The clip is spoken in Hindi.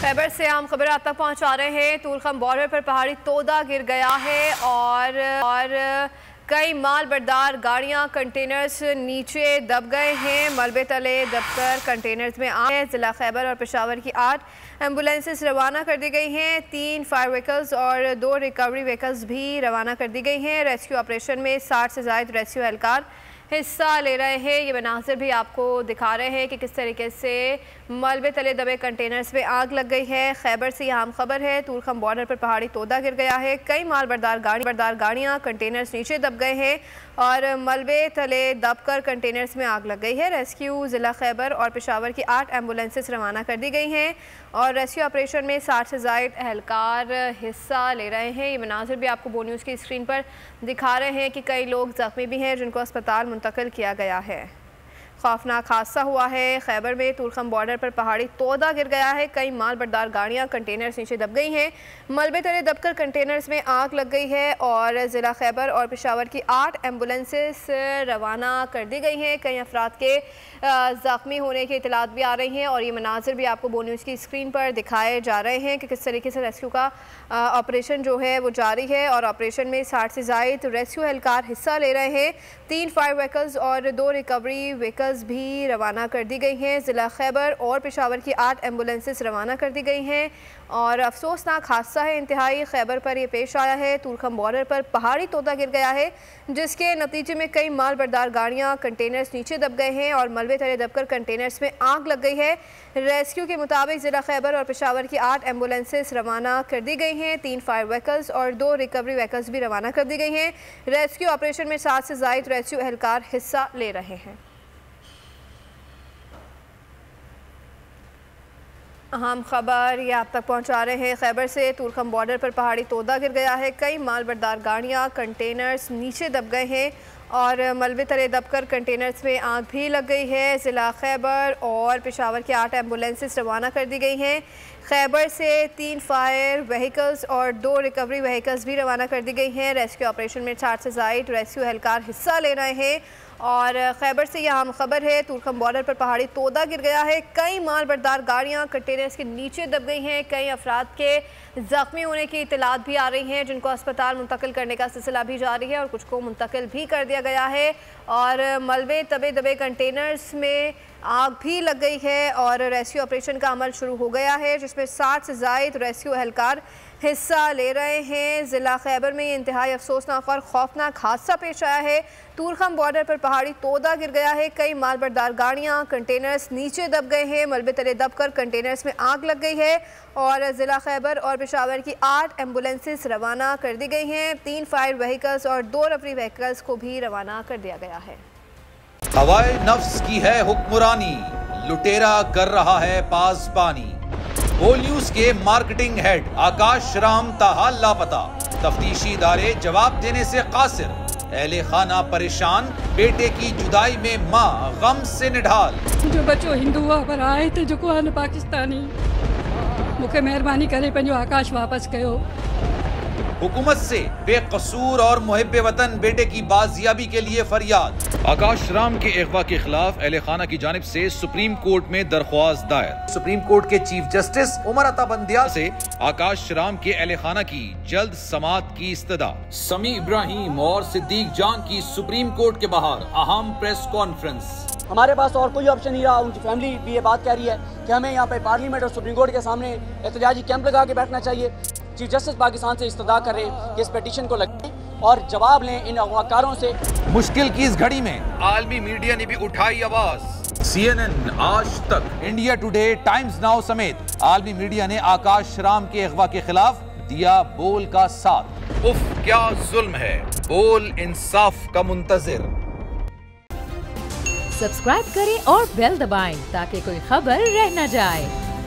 खैबर से आम खबर आप तक पहुंचा रहे हैं। तूलखम बॉर्डर पर पहाड़ी तोदा गिर गया है और कई माल बरदार गाड़ियां कंटेनर्स नीचे दब गए हैं। मलबे तले दबकर कंटेनर्स में आए। जिला खैबर और पेशावर की 8 एम्बुलेंसेस रवाना कर दी गई हैं। 3 फायर व्हीकल्स और 2 रिकवरी व्हीकल्स भी रवाना कर दी गई हैं। रेस्क्यू ऑपरेशन में 60 से ज़ायद रेस्क्यू एहलकार हिस्सा ले रहे हैं। ये मनाज़िर भी आपको दिखा रहे हैं कि किस तरीके से मलबे तले दबे कंटेनर्स में आग लग गई है। खैबर से यह आम खबर है। तूलखम बॉर्डर पर पहाड़ी तोदा गिर गया है। कई माल बरदार गाड़ियाँ कंटेनर्स नीचे दब गए हैं और मलबे तले दबकर कंटेनर्स में आग लग गई है। रेस्क्यू ज़िला खैबर और पेशावर की 8 एम्बुलेंसेस रवाना कर दी गई हैं और रेस्क्यू ऑपरेशन में 60 से ज़ायद एहलकार हिस्सा ले रहे हैं। ये मनाज़िर भी आपको बो न्यूज़ की स्क्रीन पर दिखा रहे हैं कि कई लोग ज़ख्मी भी हैं जिनको अस्पताल मुंतकिल किया गया है। खौफनाक हादसा हुआ है खैबर में। तूलखम बॉर्डर पर पहाड़ी तोदा गिर गया है। कई माल बरदार गाड़ियां कंटेनर्स नीचे दब गई हैं। मलबे तले दबकर कंटेनर्स में आग लग गई है और ज़िला खैबर और पेशावर की 8 एम्बुलेंसेस रवाना कर दी गई हैं। कई अफराद के ज़ख्मी होने की इतलात भी आ रही हैं और ये मनाज़िर भी आपको बो न्यूज़ की स्क्रीन पर दिखाए जा रहे हैं कि किस तरीके से रेस्क्यू का ऑपरेशन जो है वो जारी है और ऑपरेशन में 60 से ज़ायद रेस्क्यू एहलकार हिस्सा ले रहे हैं। 3 फायर व्हीकल्स और 2 रिकवरी व्हीकल्स भी रवाना कर दी गई हैं। ज़िला खैबर और पेशावर की 8 एम्बुलेंसेस रवाना कर दी गई हैं और अफसोसनाक हादसा है इंतहाई खैबर पर यह पेश आया है। तूलखम बॉर्डर पर पहाड़ी तोदा गिर गया है जिसके नतीजे में कई माल बरदार गाड़ियां कंटेनर्स नीचे दब गए हैं और मलबे तले दबकर कंटेनर्स में आग लग गई है। रेस्क्यू के मुताबिक ज़िला खैबर और पेशावर की 8 एम्बुलेंसेस रवाना कर दी गई हैं। 3 फायर व्हीकल्स और 2 रिकवरी व्हीकल्स भी रवाना कर दी गई हैं। रेस्क्यू ऑपरेशन में 60 से ज़ायद रेस्क्यू एहलकार हिस्सा ले रहे हैं। अहम खबर ये आप तक पहुंचा रहे हैं खैबर से। तूलखम बॉर्डर पर पहाड़ी तोदा गिर गया है। कई माल बरदार गाड़ियां कंटेनर्स नीचे दब गए हैं और मलबे तले दबकर कंटेनर्स में आग भी लग गई है। ज़िला खैबर और पेशावर की 8 एम्बुलेंसेस रवाना कर दी गई हैं। खैबर से 3 फायर व्हीकल्स और 2 रिकवरी व्हीकल्स भी रवाना कर दी गई हैं। रेस्क्यू ऑपरेशन में 60 से ज़ायद रेस्क्यू एहलकार हिस्सा ले रहे हैं और खैबर से यह आम खबर है। तूलखम बॉर्डर पर पहाड़ी तोदा गिर गया है। कई माल बरदार गाड़ियां कंटेनर्स के नीचे दब गई हैं। कई अफराद के ज़ख्मी होने की इतलात भी आ रही हैं जिनको अस्पताल मुंतकिल करने का सिलसिला भी जारी है और कुछ को मुंतकिल भी कर दिया गया है और मलबे तबे दबे कंटेनर्स में आग भी लग गई है और रेस्क्यू ऑपरेशन का अमल शुरू हो गया है जिसमें 60 से ज़ायद रेस्क्यू एहलकार हिस्सा ले रहे हैं। ज़िला खैबर में ये इंतहाई अफसोसनाक और खौफनाक हादसा पेश आया है। तूलखम बॉर्डर पर पहाड़ी तोदा गिर गया है। कई माल बरदार गाड़ियां कंटेनर्स नीचे दब गए हैं। मलबे तले दबकर कंटेनर्स में आग लग गई है और ज़िला खैबर और पेशावर की 8 एम्बुलेंसेस रवाना कर दी गई हैं। 3 फायर व्हीकल्स और 2 रिकवरी व्हीकल्स को भी रवाना कर दिया गया है। हवाए नफ्स की है हुक्मरानी, लुटेरा कर रहा है पासबानी। बोल न्यूज के मार्केटिंग हेड आकाश राम ताहाल लापता। तफ्तीशी इदारे जवाब देने से कासिर। अहले खाना परेशान। बेटे की जुदाई में माँ गम से निढाल। जो बच्चो हिंदू पर आए थे जो को पाकिस्तानी मुखे मेहरबानी करे पंहिंजो आकाश वापस कयो। हुकूमत से बेकसूर और मुहिब्बे वतन बेटे की बाजियाबी के लिए फरियाद। आकाश राम के अगवा के खिलाफ अहले खाना की जानिब से सुप्रीम कोर्ट में दरख्वास्त दायर। सुप्रीम कोर्ट के चीफ जस्टिस उमर अता बंदियाल से आकाश राम के अहले खाना की जल्द समाअत की इस्तदा। समी इब्राहिम और सिद्दीक जान की सुप्रीम कोर्ट के बाहर अहम प्रेस कॉन्फ्रेंस। हमारे पास और कोई ऑप्शन नहीं रहा। उनकी फैमिली भी ये बात कह रही है कि हमें यहाँ पे पार्लियामेंट और सुप्रीम कोर्ट के सामने एहतजाजी कैंप लगा के बैठना चाहिए। चीफ जस्टिस पाकिस्तान से इस्तदा कर रहे हैं कि इस पिटीशन को लगाएं और जवाब लें इन अगवाकारों से। मुश्किल की इस घड़ी में आलमी मीडिया ने भी उठाई आवाज। CNN, आज तक, इंडिया टुडे, टाइम्स नाउ समेत आलमी मीडिया ने आकाश राम के अगवा के खिलाफ दिया बोल का साथ। उफ क्या जुल्म है, बोल इंसाफ का मुंतजिर। सब्सक्राइब करें और बेल दबाएं ताकि कोई खबर रह न जाए।